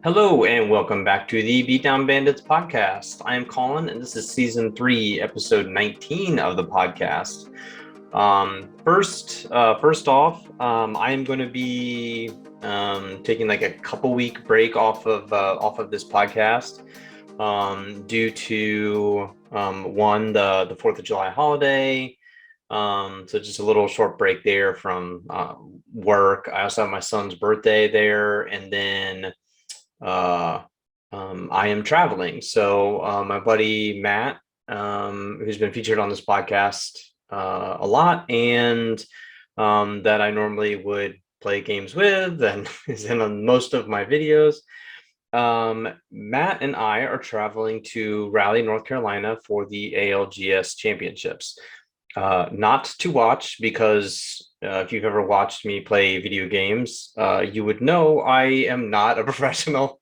Hello and welcome back to the Beatdown Bandits podcast. I am Colin and this is season 3, episode 19 of the podcast. First off, I am going to be taking like a couple week break off of this podcast due to one the 4th of July holiday. So just a little short break there from work. I also have my son's birthday there, and then I am traveling. So my buddy Matt, who's been featured on this podcast a lot, and that I normally would play games with and is in on most of my videos. Matt and I are traveling to Raleigh, North Carolina for the ALGS championships. Not to watch because if you've ever watched me play video games, you would know I am not a professional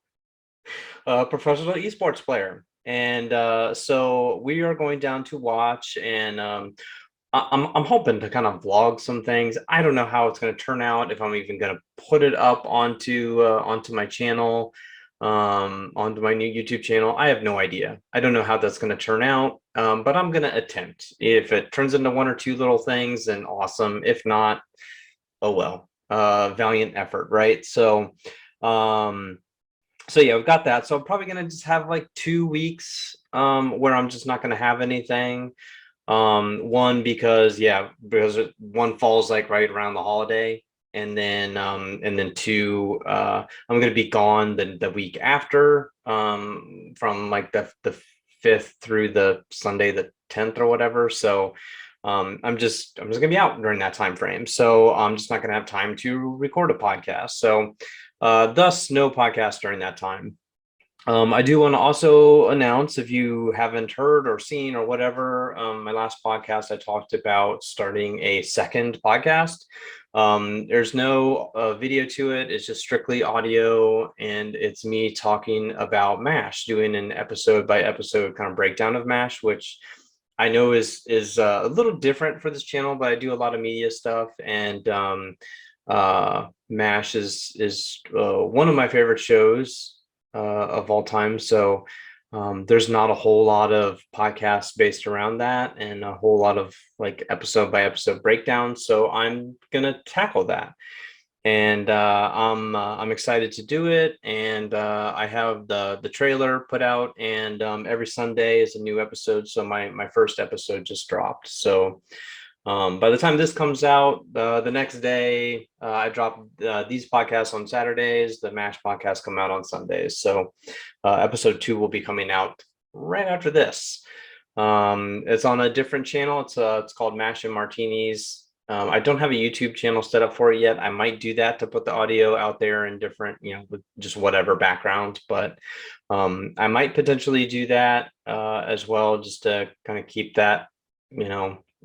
esports player. And so we are going down to watch, and I'm hoping to kind of vlog some things. I don't know how it's going to turn out, if I'm even going to put it up onto my channel, onto my new YouTube channel. I have no idea. I don't know how that's going to turn out, but I'm going to attempt. If it turns into one or two little things, then awesome. If not, oh well. Valiant effort, right? So yeah, we've got that. So I'm probably gonna just have like 2 weeks where I'm just not gonna have anything. One because one falls like right around the holiday, and then two, I'm gonna be gone the week after, from like the 5th through the Sunday the 10th or whatever. So I'm just gonna be out during that time frame. So I'm just not gonna have time to record a podcast. So thus no podcast during that time. I do want to also announce, if you haven't heard or seen or whatever, my last podcast, I talked about starting a second podcast. There's no video to it. It's just strictly audio, and it's me talking about MASH, doing an episode by episode kind of breakdown of MASH, which I know is a little different for this channel, but I do a lot of media stuff, and MASH is one of my favorite shows of all time. So there's not a whole lot of podcasts based around that, and a whole lot of like episode by episode breakdowns. So I'm gonna tackle that, and I'm excited to do it. And I have the trailer put out, and every Sunday is a new episode. So my first episode just dropped. So by the time this comes out, the next day, I drop these podcasts on Saturdays. The MASH podcasts come out on Sundays. So episode 2 will be coming out right after this. It's on a different channel. It's called MASH and Martinis. I don't have a YouTube channel set up for it yet. I might do that to put the audio out there in different, with just whatever background. But I might potentially do that as well, just to kind of keep that,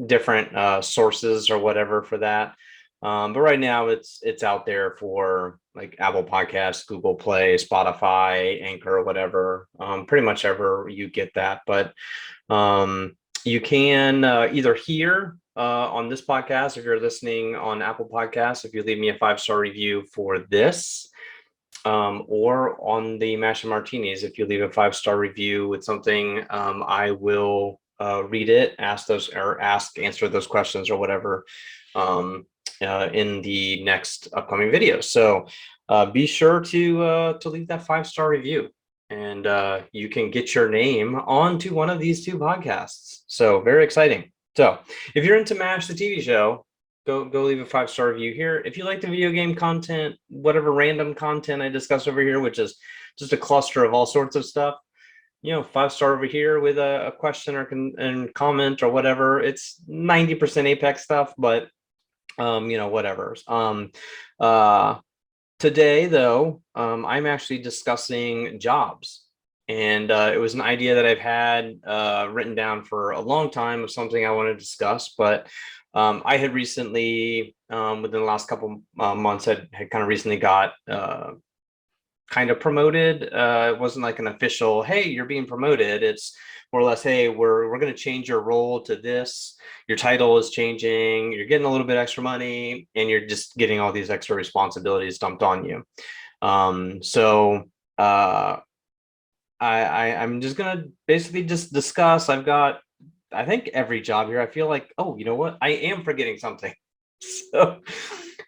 different sources or whatever for that. But right now it's out there for like Apple Podcasts, Google Play, Spotify, Anchor, whatever, pretty much ever you get that. But you can either hear on this podcast, if you're listening on Apple Podcasts, if you leave me a 5-star review for this, or on the Mash and Martinis, if you leave a 5-star review with something, I will read it, answer those questions or whatever in the next upcoming video. So be sure to leave that 5-star review, and you can get your name onto one of these 2 podcasts. So very exciting. So if you're into MASH, the TV show, go leave a 5-star review here. If you like the video game content, whatever random content I discuss over here, which is just a cluster of all sorts of stuff, 5-star over here with a question or comment or whatever. It's 90% Apex stuff, but whatever. Today though, I'm actually discussing jobs, and it was an idea that I've had written down for a long time, of something I want to discuss. But I had recently, within the last couple months, had kind of recently got kind of promoted. It wasn't like an official, hey, you're being promoted. It's more or less, hey, we're going to change your role to this. Your title is changing. You're getting a little bit extra money, and you're just getting all these extra responsibilities dumped on you. So uh, I'm just gonna basically just discuss. I've got, I think, every job here. I feel like, oh, you know what? I am forgetting something. So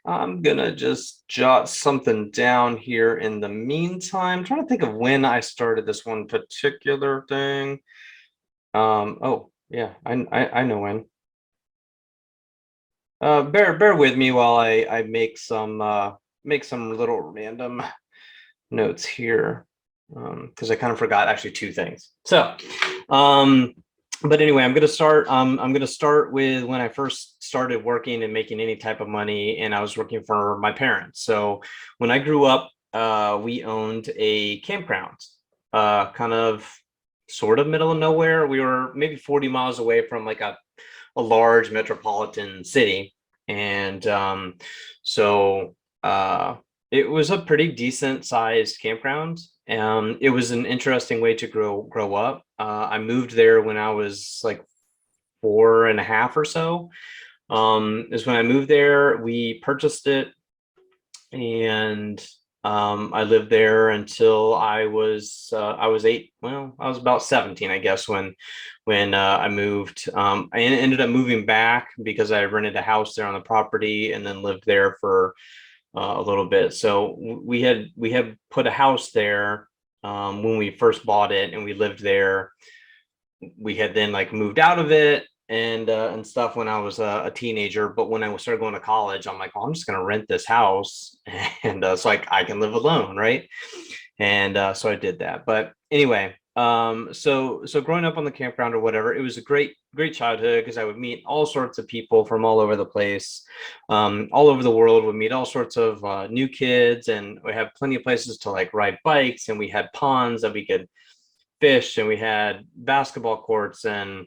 I'm gonna just jot something down here in the meantime. I'm trying to think of when I started this one particular thing. Oh yeah, I know when. Bear with me while I make some little random notes here, because I kind of forgot actually two things. So, um, but anyway, I'm gonna start with when I first started working and making any type of money, and I was working for my parents. So when I grew up, we owned a campground, kind of sort of middle of nowhere. We were maybe 40 miles away from like a large metropolitan city, and so it was a pretty decent sized campground. It was an interesting way to grow up. I moved there when I was like 4.5 or so. Is when I moved there. We purchased it, and I lived there until I was 8. Well, I was about 17, I guess, when I moved. I ended up moving back because I rented a house there on the property, and then lived there for a little bit. So we had put a house there when we first bought it, and we lived there. We had then like moved out of it and stuff when I was a teenager. But when I started going to college, I'm like, oh, I'm just gonna rent this house, and so I can live alone, right? And so I did that. But anyway, so growing up on the campground or whatever, it was a great childhood because I would meet all sorts of people from all over the place, all over the world. Would meet all sorts of new kids, and we have plenty of places to like ride bikes, and we had ponds that we could fish, and we had basketball courts and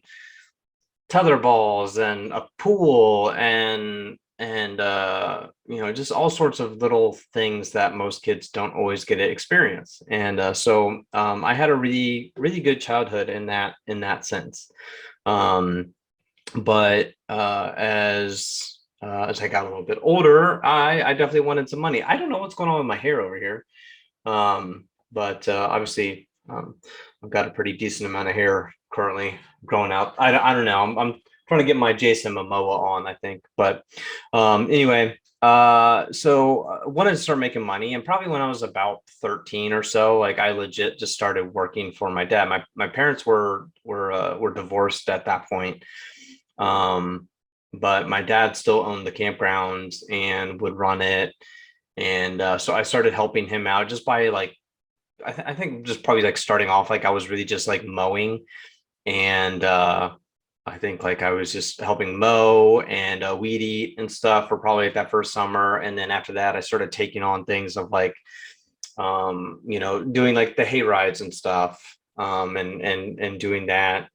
tether balls and a pool and you know, just all sorts of little things that most kids don't always get to experience. And so I had a really good childhood in that sense. um, but as I got a little bit older, I definitely wanted some money. I don't know what's going on with my hair over here. But obviously, I've got a pretty decent amount of hair currently growing out. I don't know. I'm trying to get my Jason Momoa on, I think. But anyway, so I wanted to start making money, and probably when I was about 13 or so, like I legit just started working for my dad. My parents were divorced at that point. Um, but my dad still owned the campground and would run it, and so I started helping him out just by like I think just probably like starting off like I was really just like mowing, and I think like I was just helping mow and weed eat and stuff for probably like that first summer. And then after that I started taking on things of like you know, doing like the hay rides and stuff, and doing that,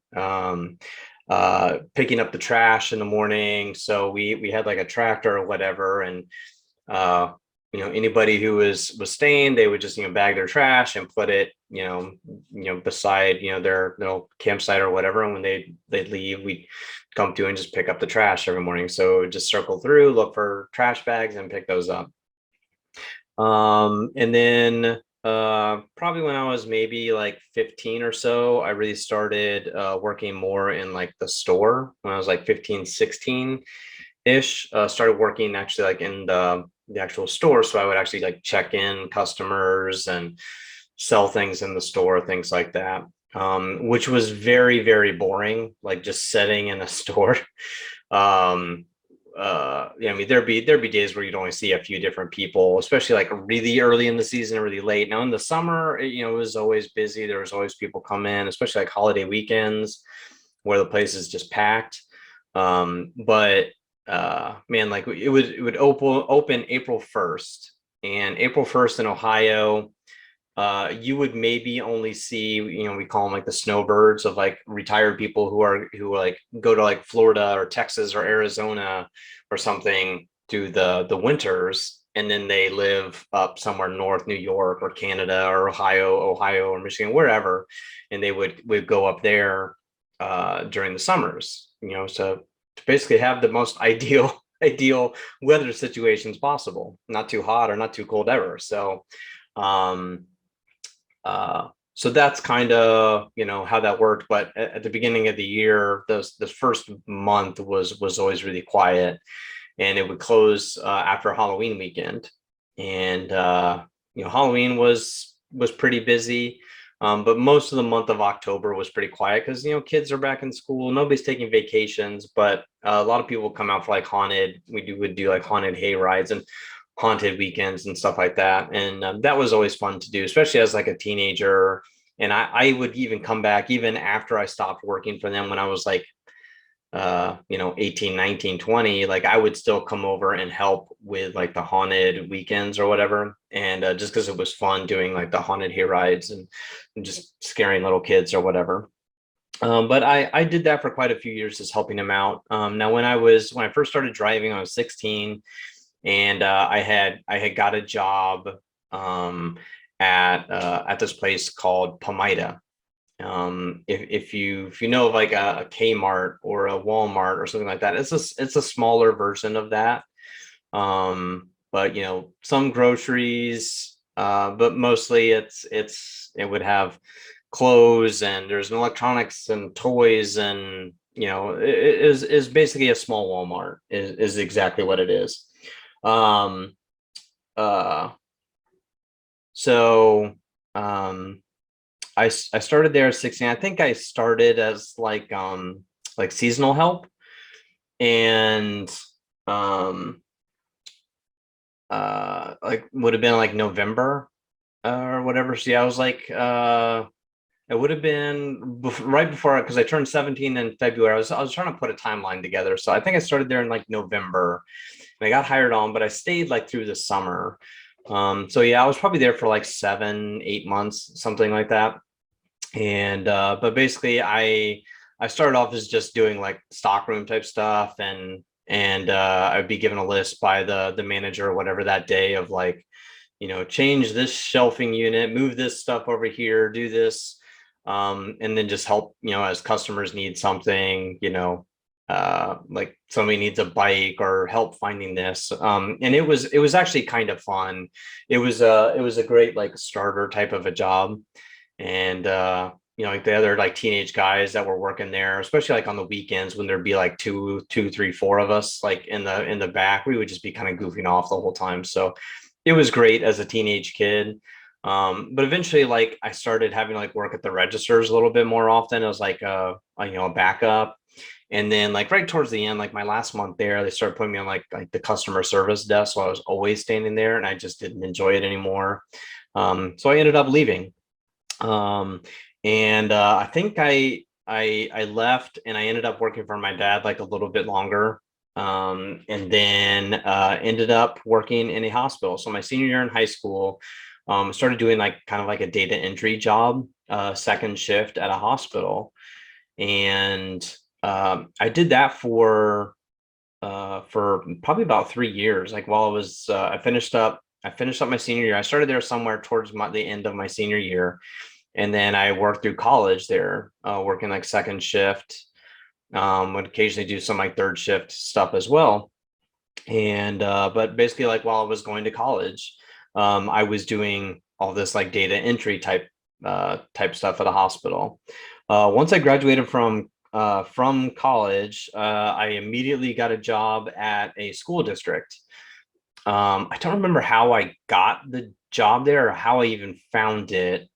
picking up the trash in the morning. So we had like a tractor or whatever, and uh you know, anybody who was staying, they would just, you know, bag their trash and put it, you know, beside, you know, their little campsite or whatever. And when they'd leave, we'd come to and just pick up the trash every morning. So just circle through, look for trash bags and pick those up. And then probably when I was maybe like 15 or so, I really started working more in like the store when I was like 15, 16 ish. Started working actually like in the actual store. So I would actually like check in customers and sell things in the store, things like that. Which was very boring, like just sitting in a store. um yeah, I mean, there'd be days where you'd only see a few different people, especially like really early in the season, really late. Now in the summer, you know, it was always busy. There was always people come in, especially like holiday weekends where the place is just packed. But man, like it would open April 1st, and April 1st in Ohio, you would maybe only see, you know, we call them like the snowbirds of like retired people who like go to like Florida or Texas or Arizona or something through the winters, and then they live up somewhere north, New York or Canada or Ohio or Michigan, wherever, and they would go up there during the summers, you know, so to basically have the most ideal weather situations possible, not too hot or not too cold ever. So um So that's kind of, how that worked. But at the beginning of the year, this first month was always really quiet, and it would close after Halloween weekend. And Halloween was pretty busy. But most of the month of October was pretty quiet because kids are back in school. Nobody's taking vacations, but a lot of people come out for like haunted. Would do like haunted hay rides and haunted weekends and stuff like that. And that was always fun to do, especially as like a teenager. And I would even come back even after I stopped working for them when I was like 18, 19, 20. Like I would still come over and help with like the haunted weekends or whatever. And just because it was fun doing like the haunted hay rides and just scaring little kids or whatever. But I did that for quite a few years, just helping him out. Now when I first started driving, I was 16, and I had got a job um, at this place called Palmyra. If you know of like a Kmart or a Walmart or something like that, it's a smaller version of that. But some groceries, but mostly it would have clothes, and there's electronics and toys, and it is basically a small Walmart is exactly what it is. Um, uh, so um, I started there at 16. I think I started as like seasonal help, and um like would have been like November or whatever. So yeah, I was like it would have been right before, because I turned 17 in February. I was trying to put a timeline together. So I think I started there in like November, and I got hired on, but I stayed like through the summer. So yeah, I was probably there for like 7, 8 months, something like that. And but basically I started off as just doing like stockroom type stuff, and I'd be given a list by the manager or whatever that day of like, change this shelving unit, move this stuff over here, do this, and then just help, as customers need something, like somebody needs a bike or help finding this. And it was actually kind of fun. It was a great like starter type of a job. And like the other like teenage guys that were working there, especially like on the weekends when there'd be like two, three, four of us like in the back, we would just be kind of goofing off the whole time. So it was great as a teenage kid. But eventually, like I started having to like work at the registers a little bit more often. It was like a backup. And then like right towards the end, like my last month there, they started putting me on like the customer service desk. So I was always standing there, and I just didn't enjoy it anymore. So I ended up leaving. Um, and I think I left, and I ended up working for my dad like a little bit longer. And then ended up working in a hospital. So my senior year in high school, started doing like kind of like a data entry job, second shift at a hospital. And I did that for probably about 3 years. Like while I finished up my senior year. I started there somewhere towards the end of my senior year, and then I worked through college there, working like second shift. Would occasionally do some like third shift stuff as well. And but basically, like while I was going to college, I was doing all this like data entry type stuff at a hospital. Once I graduated from college, I immediately got a job at a school district. I don't remember how I got the job there or how I even found it.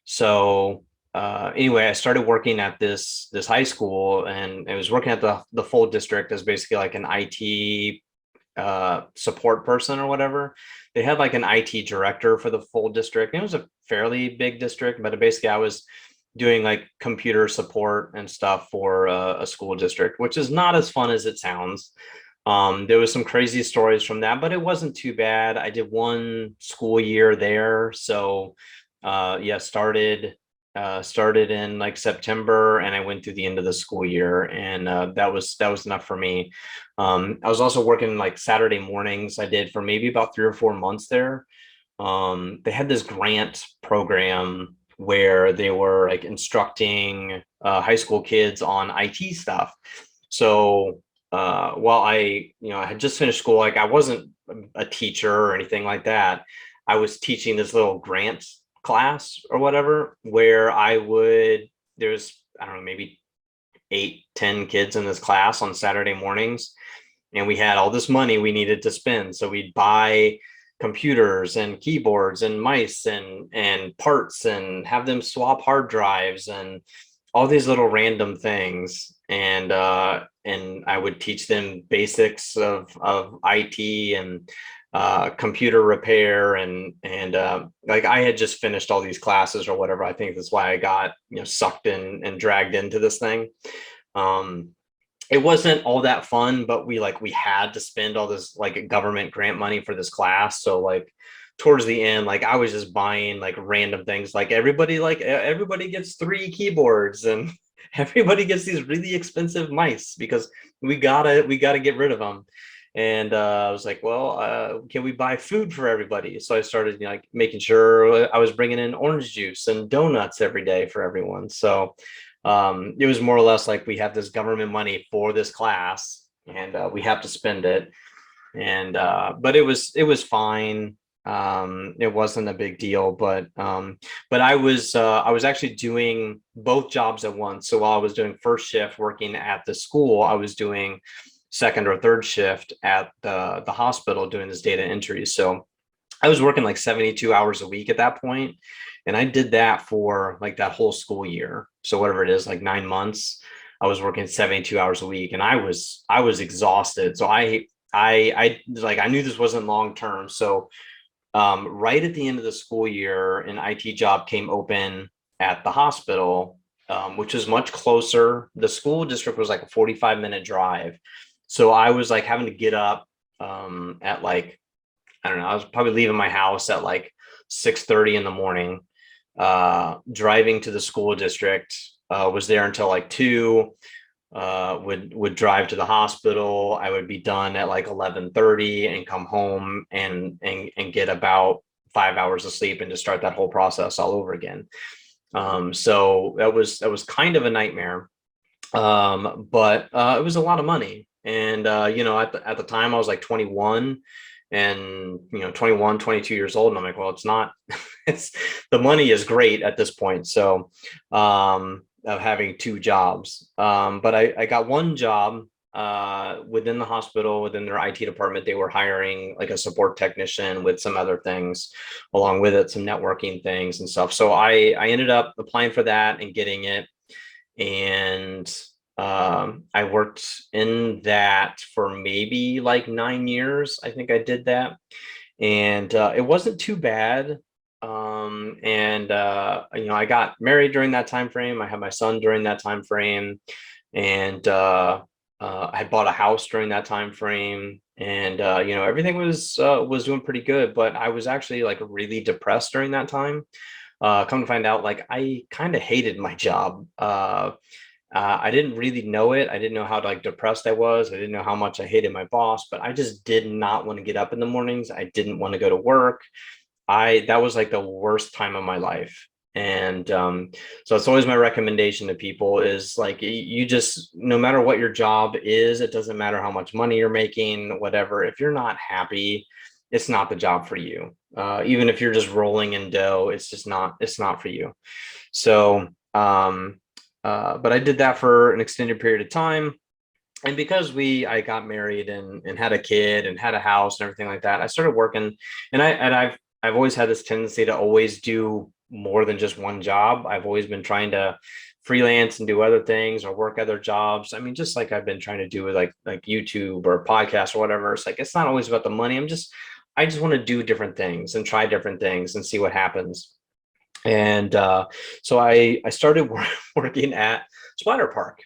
So anyway, I started working at this high school, and I was working at the full district as basically like an IT support person or whatever. They had like an IT director for the full district. It was a fairly big district, but basically I was doing like computer support and stuff for a school district, which is not as fun as it sounds. There was some crazy stories from that, but it wasn't too bad. I did one school year there. So yeah, started in like September, and I went through the end of the school year, and that was enough for me. I was also working like Saturday mornings. I did for maybe about 3 or 4 months there. They had this grant program where they were like instructing high school kids on IT stuff. So while I had just finished school, like I wasn't a teacher or anything like that. I was teaching this little grant class or whatever, where there's, I don't know, maybe 8, 10 kids in this class on Saturday mornings, and we had all this money we needed to spend. So we'd buy computers and keyboards and mice and parts and have them swap hard drives and all these little random things. And I would teach them basics of IT and computer repair and like I had just finished all these classes or whatever. I think that's why I got, sucked in and dragged into this thing. Um, it wasn't all that fun, but we had to spend all this like government grant money for this class. So like towards the end, like I was just buying like random things. Everybody gets 3 keyboards and everybody gets these really expensive mice because we gotta get rid of them. And I was like, well, can we buy food for everybody? So I started, like making sure I was bringing in orange juice and donuts every day for everyone. So it was more or less like we have this government money for this class and we have to spend it. And but it was fine. It wasn't a big deal, but I was actually doing both jobs at once. So while I was doing first shift working at the school, I was doing second or third shift at the hospital doing this data entry. So I was working like 72 hours a week at that point, and I did that for like that whole school year. So whatever it is, like 9 months, I was working 72 hours a week, and I was exhausted. So I knew this wasn't long term. So right at the end of the school year, an IT job came open at the hospital, which is much closer. The school district was like a 45-minute drive. So I was like having to get up at like, I don't know, I was probably leaving my house at like 6:30 in the morning, driving to the school district, was there until like 2, would drive to the hospital. I would be done at like 11:30 and come home and get about 5 hours of sleep and to start that whole process all over again. So that was kind of a nightmare. But it was a lot of money. And at the time I was like 21 and 21, 22 years old, and I'm like, well, it's not, it's, the money is great at this point. So of having 2 jobs. But I got one job within the hospital, within their IT department. They were hiring like a support technician with some other things along with it, some networking things and stuff. So I ended up applying for that and getting it. And I worked in that for maybe like 9 years. I think I did that. And it wasn't too bad. And I got married during that time frame. I had my son during that time frame, and I bought a house during that time frame. And everything was doing pretty good. But I was actually like really depressed during that time. Come to find out, like I kind of hated my job. I didn't really know it. I didn't know how like depressed I was. I didn't know how much I hated my boss, but I just did not want to get up in the mornings. I didn't want to go to work. That was like the worst time of my life. And so it's always my recommendation to people is like, you just, no matter what your job is, it doesn't matter how much money you're making, whatever. If you're not happy, it's not the job for you. Even if you're just rolling in dough, it's not for you. So, but I did that for an extended period of time. And because I got married and had a kid and had a house and everything like that, I started working. And I've always had this tendency to always do more than just one job. I've always been trying to freelance and do other things or work other jobs. I mean, just like I've been trying to do with like YouTube or podcast or whatever. It's like, it's not always about the money. I just want to do different things and try different things and see what happens. And so I started working at Splatter Park,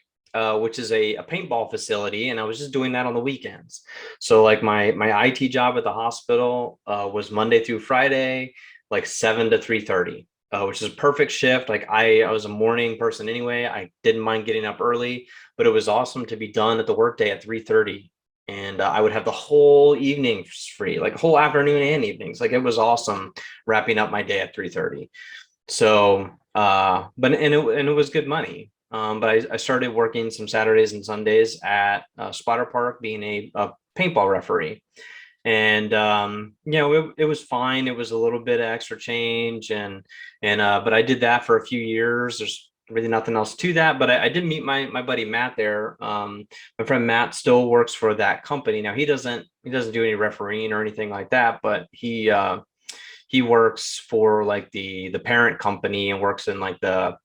which is a paintball facility, and I was just doing that on the weekends. So like my IT job at the hospital was Monday through Friday, like 7 to 3:30, which is a perfect shift. Like I was a morning person anyway. I didn't mind getting up early, but it was awesome to be done at the workday at 3:30. And I would have the whole evening free, like whole afternoon and evenings. Like it was awesome wrapping up my day at 3:30. So, but it was good money. But I started working some Saturdays and Sundays at Spotter Park, being a paintball referee. And it was fine. It was a little bit of extra change, and but I did that for a few years. There's really nothing else to that, but I did meet my buddy Matt there. My friend Matt still works for that company now. He doesn't do any refereeing or anything like that, but he works for like the parent company and works in like the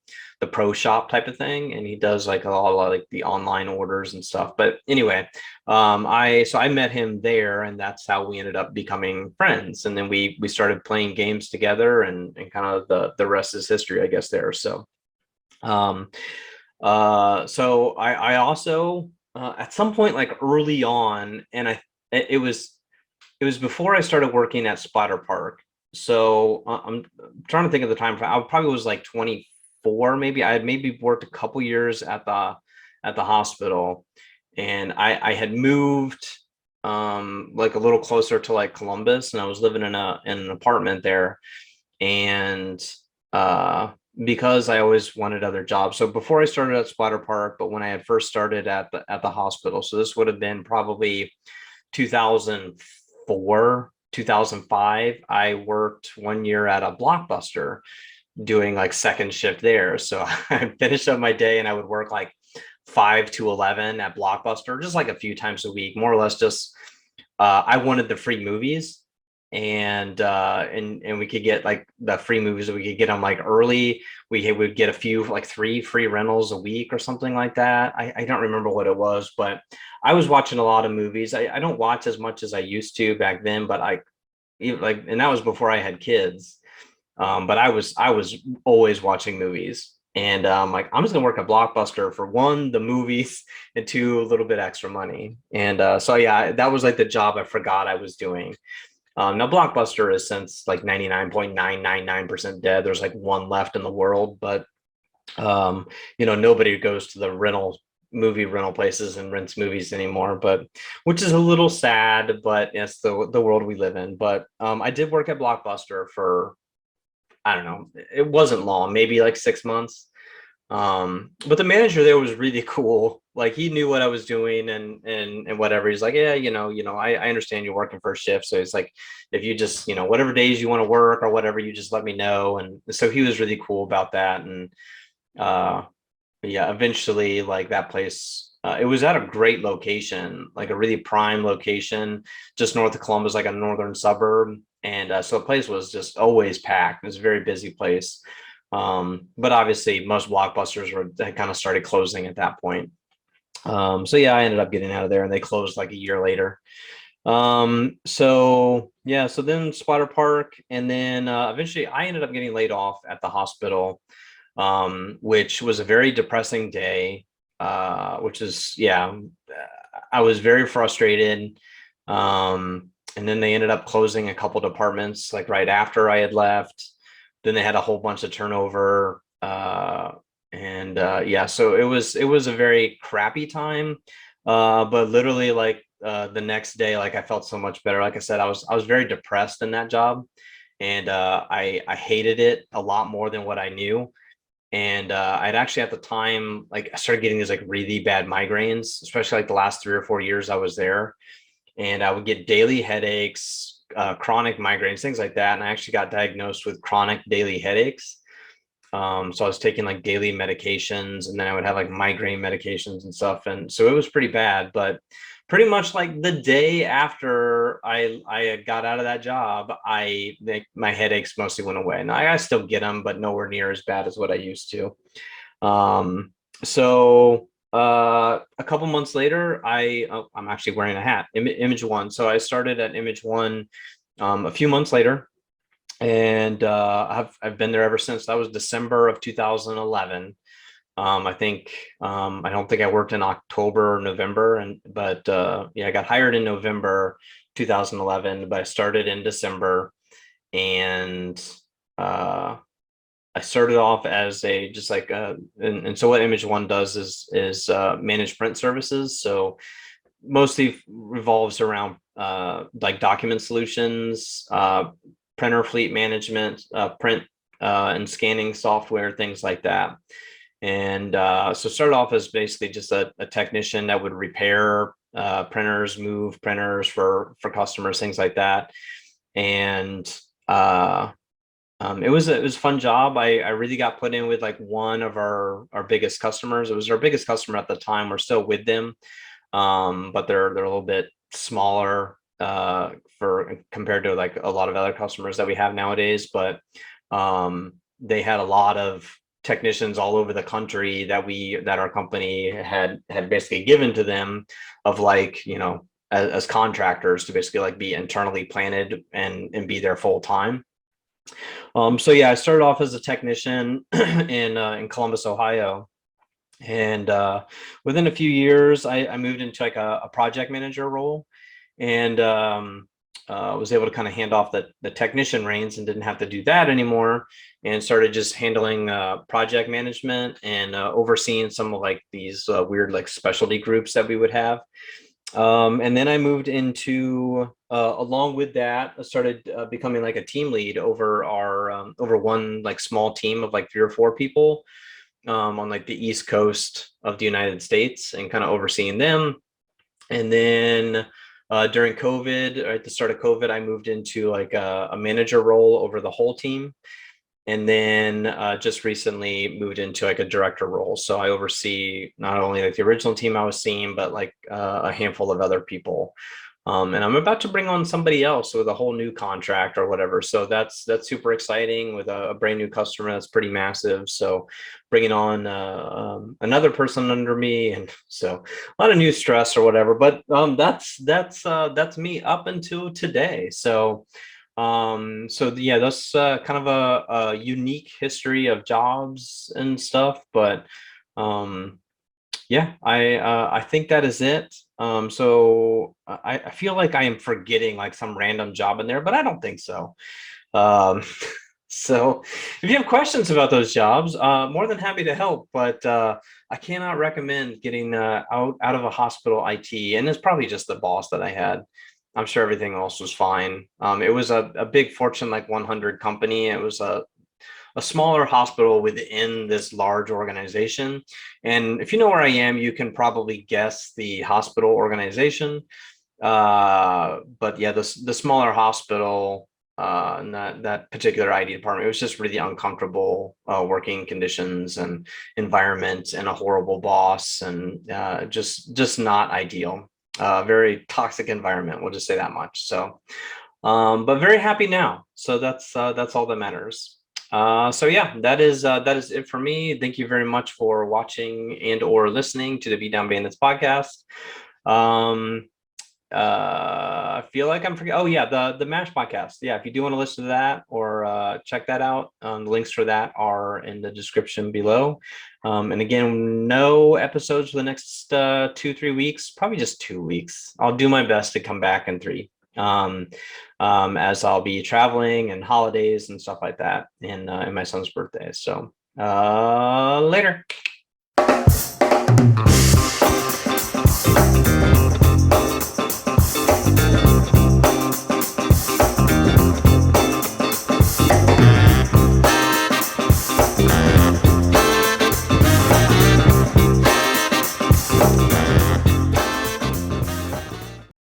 pro shop type of thing, and he does like a lot of like the online orders and stuff. But anyway, I met him there, and that's how we ended up becoming friends. And then we started playing games together, and kind of the rest is history, I guess. There, um, so I also at some point like early on, and it was before I started working at Splatter Park. So I'm trying to think of the time. I probably was like 24, maybe. I had maybe worked a couple years at the hospital, and I had moved like a little closer to like Columbus, and I was living in an apartment there, and uh, because I always wanted other jobs. So before I started at Splatter Park, but when I had first started at the hospital, so this would have been probably 2004, 2005, I worked 1 year at a Blockbuster doing like second shift there. So I finished up my day and I would work like 5 to 11 at Blockbuster, just like a few times a week, more or less just I wanted the free movies, and we could get like the free movies, we could get them like early. We would get a few, like 3 free rentals a week or something like that. I don't remember what it was, but I was watching a lot of movies. I don't watch as much as I used to back then, but like, and that was before I had kids. But I was always watching movies. And like, I'm just gonna work at Blockbuster for one, the movies, and two, a little bit extra money. And so yeah, that was like the job I forgot I was doing. Now Blockbuster is since like 99.999% dead. There's like one left in the world, but nobody goes to the movie rental places and rents movies anymore, but which is a little sad, but it's the world we live in. But I did work at Blockbuster for, I don't know, it wasn't long, maybe like 6 months. But the manager there was really cool. Like, he knew what I was doing, and whatever. He's like, yeah, I understand you're working first shift. So it's like, if you just, whatever days you want to work or whatever, you just let me know. And so he was really cool about that. And uh yeah, eventually, like, that place, it was at a great location, like a really prime location, just north of Columbus, like a northern suburb. And so the place was just always packed. It was a very busy place. But obviously, most Blockbusters had kind of started closing at that point. So yeah, I ended up getting out of there, and they closed like a year later. So yeah, so then Splatter Park, and then eventually I ended up getting laid off at the hospital, which was a very depressing day. Which is, yeah, I was very frustrated. And then they ended up closing a couple departments like right after I had left. Then they had a whole bunch of turnover. And Yeah, so it was a very crappy time. But literally, like, the next day, like, I felt so much better. Like I said, I was very depressed in that job, and I hated it a lot more than what I knew. And I'd actually, at the time, like, I started getting these like really bad migraines, especially like the last 3 or 4 years I was there. And I would get daily headaches, chronic migraines, things like that. And I actually got diagnosed with chronic daily headaches. So I was taking like daily medications, and then I would have like migraine medications and stuff. And so it was pretty bad. But pretty much like the day after I had got out of that job, my headaches mostly went away. And I still get them, but nowhere near as bad as what I used to. So a couple months later, I'm actually wearing a hat, Image One. So I started at Image One a few months later, and I've been there ever since. That was December of 2011. I think I don't think I worked in October or November, but yeah, I got hired in November 2011, but I started in December. And uh, I started off as a just like and so what Image One does is manage print services. So mostly revolves around like document solutions, printer fleet management, print and scanning software, things like that. And so started off as basically just a technician that would repair printers, move printers for customers, things like that. And uh, it was a fun job. I really got put in with like one of our biggest customers. It was our biggest customer at the time. We're still with them, but they're a little bit smaller for compared to like a lot of other customers that we have nowadays. But they had a lot of technicians all over the country that our company had basically given to them, of like, as contractors to basically like be internally planted and be there full time. So yeah, I started off as a technician in Columbus, Ohio, and within a few years, I moved into like a project manager role, and was able to kind of hand off the technician reins and didn't have to do that anymore, and started just handling project management and overseeing some of like these weird like specialty groups that we would have. And then I moved into, along with that, I started becoming like a team lead over over one like small team of like 3 or 4 people on like the East Coast of the United States, and kind of overseeing them. And then during COVID, or at the start of COVID, I moved into like a manager role over the whole team. And then just recently moved into like a director role. So I oversee not only like the original team I was seeing, but like a handful of other people. And I'm about to bring on somebody else with a whole new contract or whatever. So that's super exciting, with a brand new customer that's pretty massive. So bringing on another person under me, and so a lot of new stress or whatever. But that's me up until today. So yeah, that's kind of a unique history of jobs and stuff. But um, yeah, I think that is it. So I feel like I am forgetting like some random job in there, but I don't think so. Um, so if you have questions about those jobs, more than happy to help. But I cannot recommend getting out of a hospital IT, and it's probably just the boss that I had. I'm sure everything else was fine. It was a big Fortune like 100 company. It was a smaller hospital within this large organization. And if you know where I am, you can probably guess the hospital organization. But yeah, the smaller hospital, and that particular ID department, it was just really uncomfortable working conditions and environment, and a horrible boss, and just not ideal. Very toxic environment, we'll just say that much. So but very happy now. So that's all that matters. So yeah, that is it for me. Thank you very much for watching and or listening to the Beat Down Bandits podcast. Um, I feel like I'm forgetting. Oh yeah, the MASH podcast. Yeah, if you do want to listen to that or check that out, the links for that are in the description below. And again, no episodes for the next 2-3 weeks, probably just 2 weeks. I'll do my best to come back in 3. As I'll be traveling and holidays and stuff like that, and my son's birthday. So later.